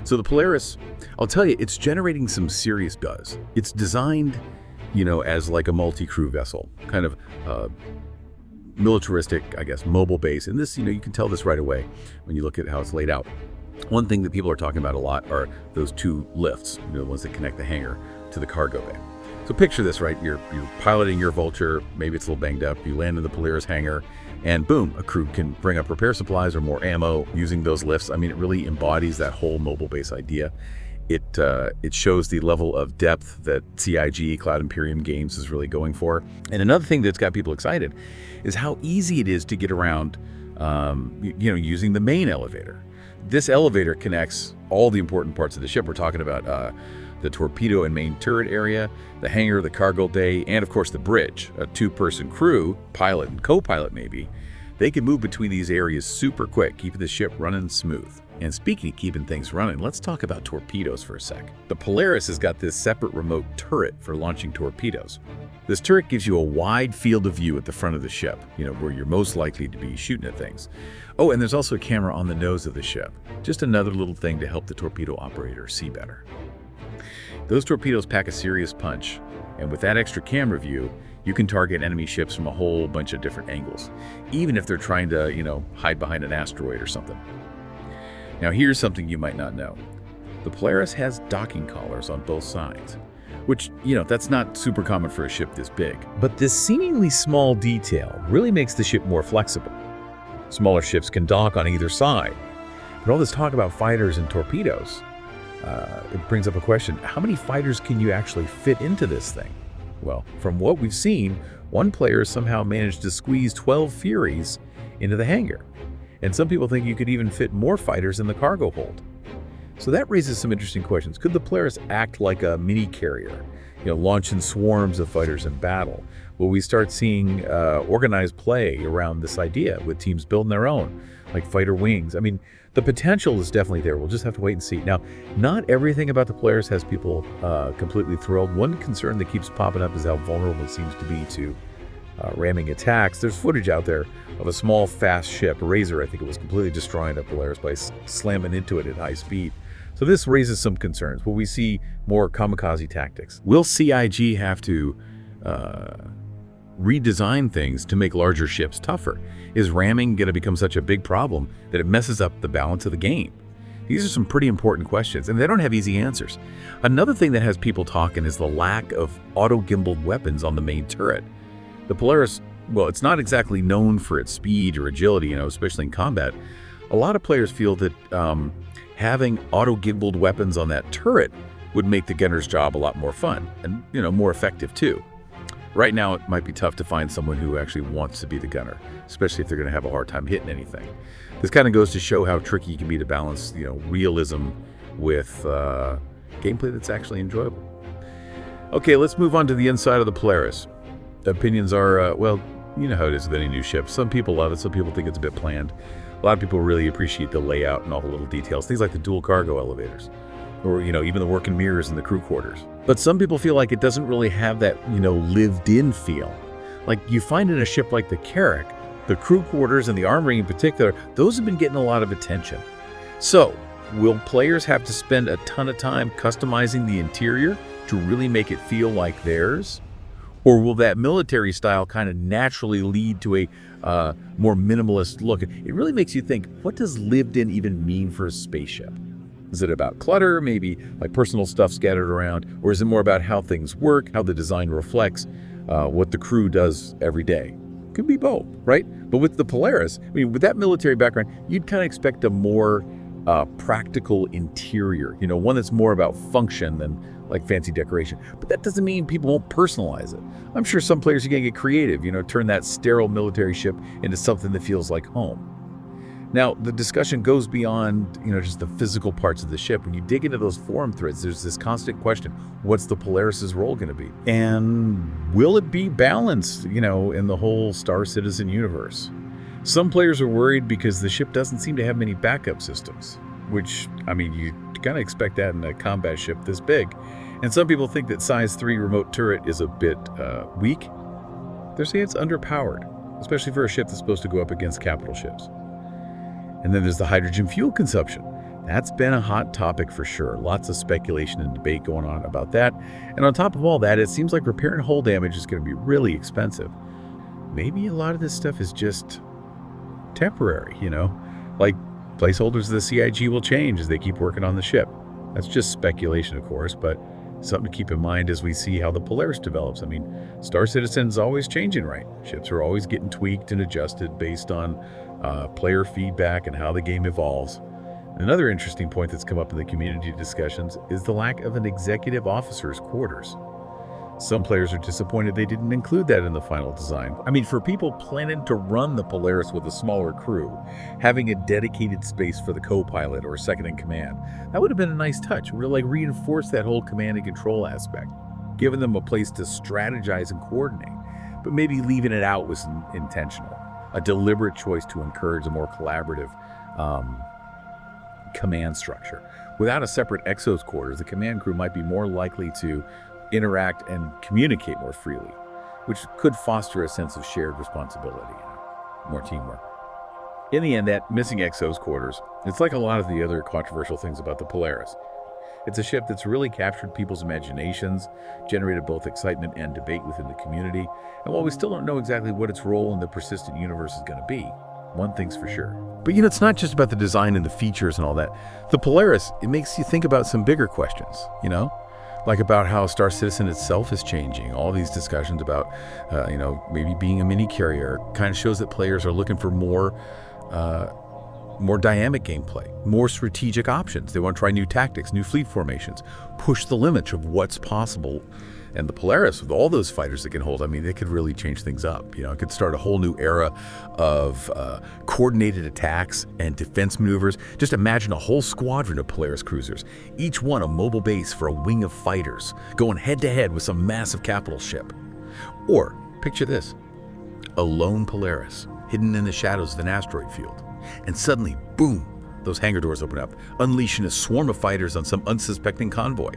So the Polaris, I'll tell you, it's generating some serious buzz. It's designed, as like a multi-crew vessel, kind of militaristic, I guess, mobile base. And this, you can tell this right away when you look at how it's laid out. One thing that people are talking about a lot are those two lifts, the ones that connect the hangar to the cargo bay. So picture this, right? You're piloting your Vulture, maybe it's a little banged up, you land in the Polaris hangar, and boom, a crew can bring up repair supplies or more ammo using those lifts. I mean, it really embodies that whole mobile base idea. It shows the level of depth that CIG, Cloud Imperium Games, is really going for. And another thing that's got people excited is how easy it is to get around, using the main elevator. This elevator connects all the important parts of the ship. We're talking about the torpedo and main turret area, the hangar, the cargo bay, and of course the bridge. A two-person crew, pilot and co-pilot maybe, they can move between these areas super quick, keeping the ship running smooth. And speaking of keeping things running, let's talk about torpedoes for a sec. The Polaris has got this separate remote turret for launching torpedoes. This turret gives you a wide field of view at the front of the ship, where you're most likely to be shooting at things. Oh, and there's also a camera on the nose of the ship. Just another little thing to help the torpedo operator see better. Those torpedoes pack a serious punch, and with that extra camera view, you can target enemy ships from a whole bunch of different angles, even if they're trying to, hide behind an asteroid or something. Now here's something you might not know. The Polaris has docking collars on both sides, which, that's not super common for a ship this big. But this seemingly small detail really makes the ship more flexible. Smaller ships can dock on either side. But all this talk about fighters and torpedoes, it brings up a question. How many fighters can you actually fit into this thing? Well, from what we've seen, one player somehow managed to squeeze 12 Furies into the hangar. And some people think you could even fit more fighters in the cargo hold. So that raises some interesting questions. Could the Polaris act like a mini carrier, launching swarms of fighters in battle? Will we start seeing organized play around this idea with teams building their own, like fighter wings? I mean, the potential is definitely there. We'll just have to wait and see. Now, not everything about the Polaris has people completely thrilled. One concern that keeps popping up is how vulnerable it seems to be to ramming attacks. There's footage out there of a small, fast ship, Razor, I think it was, completely destroying a Polaris by slamming into it at high speed. So this raises some concerns. Will we see more kamikaze tactics? Will CIG have to redesign things to make larger ships tougher? Is ramming going to become such a big problem that it messes up the balance of the game? These are some pretty important questions, and they don't have easy answers. Another thing that has people talking is the lack of auto-gimbaled weapons on the main turret. The Polaris, well, it's not exactly known for its speed or agility, especially in combat. A lot of players feel that having auto-gimbaled weapons on that turret would make the gunner's job a lot more fun and, more effective too. Right now, it might be tough to find someone who actually wants to be the gunner, especially if they're going to have a hard time hitting anything. This kind of goes to show how tricky it can be to balance, realism with gameplay that's actually enjoyable. Okay, let's move on to the inside of the Polaris. The opinions are, well, you know how it is with any new ship. Some people love it, some people think it's a bit bland. A lot of people really appreciate the layout and all the little details, things like the dual cargo elevators, or, even the working mirrors in the crew quarters. But some people feel like it doesn't really have that, lived-in feel. Like you find in a ship like the Carrack, the crew quarters and the armory in particular, those have been getting a lot of attention. So, will players have to spend a ton of time customizing the interior to really make it feel like theirs? Or will that military style kind of naturally lead to a more minimalist look? It really makes you think, what does lived in even mean for a spaceship? Is it about clutter, maybe like personal stuff scattered around? Or is it more about how things work, how the design reflects what the crew does every day? Could be both, right? But with the Polaris, with that military background, you'd kind of expect a more practical interior, one that's more about function than like fancy decoration. But that doesn't mean people won't personalize it. I'm sure some players are going to get creative, turn that sterile military ship into something that feels like home. Now, the discussion goes beyond, just the physical parts of the ship. When you dig into those forum threads, there's this constant question, what's the Polaris's role going to be? And will it be balanced, in the whole StarCitizen universe? Some players are worried because the ship doesn't seem to have many backup systems, which, you kind of expect that in a combat ship this big. And some people think that size 3 remote turret is a bit weak. They're saying it's underpowered, especially for a ship that's supposed to go up against capital ships. And then there's the hydrogen fuel consumption. That's been a hot topic for sure. Lots of speculation and debate going on about that. And on top of all that, it seems like repair and hull damage is going to be really expensive. Maybe a lot of this stuff is just temporary, like placeholders of the CIG will change as they keep working on the ship. That's just speculation, of course, but something to keep in mind as we see how the Polaris develops. I mean, StarCitizen's always changing, right? Ships are always getting tweaked and adjusted based on player feedback and how the game evolves. Another interesting point that's come up in the community discussions is the lack of an executive officer's quarters. Some players are disappointed they didn't include that in the final design. I mean, for people planning to run the Polaris with a smaller crew, having a dedicated space for the co-pilot or second-in-command, that would have been a nice touch. It would have reinforced that whole command and control aspect, giving them a place to strategize and coordinate. But maybe leaving it out was intentional, a deliberate choice to encourage a more collaborative command structure. Without a separate exos quarters, the command crew might be more likely to interact and communicate more freely, which could foster a sense of shared responsibility, more teamwork. In the end, that missing exos quarters, it's like a lot of the other controversial things about the Polaris. It's a ship that's really captured people's imaginations, generated both excitement and debate within the community, and while we still don't know exactly what its role in the persistent universe is going to be, one thing's for sure. But it's not just about the design and the features and all that. The Polaris, it makes you think about some bigger questions, like about how StarCitizen itself is changing. All these discussions about, maybe being a mini carrier kind of shows that players are looking for more dynamic gameplay, more strategic options. They want to try new tactics, new fleet formations, push the limits of what's possible. And the Polaris, with all those fighters it can hold, they could really change things up. It could start a whole new era of coordinated attacks and defense maneuvers. Just imagine a whole squadron of Polaris cruisers, each one a mobile base for a wing of fighters, going head-to-head with some massive capital ship. Or, picture this, a lone Polaris hidden in the shadows of an asteroid field. And suddenly, boom, those hangar doors open up, unleashing a swarm of fighters on some unsuspecting convoy.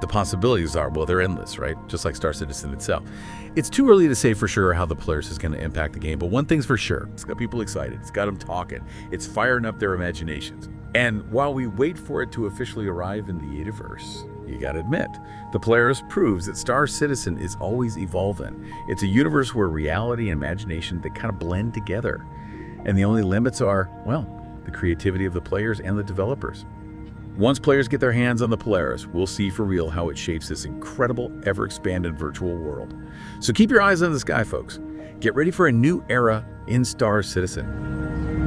The possibilities are, they're endless, right? Just like StarCitizen itself. It's too early to say for sure how the Polaris is going to impact the game, but one thing's for sure, it's got people excited, it's got them talking, it's firing up their imaginations. And while we wait for it to officially arrive in the Universe, you gotta admit, the Polaris proves that StarCitizen is always evolving. It's a universe where reality and imagination, they kind of blend together. And the only limits are, the creativity of the players and the developers. Once players get their hands on the Polaris, we'll see for real how it shapes this incredible, ever-expanded virtual world. So keep your eyes on the sky, folks. Get ready for a new era in StarCitizen.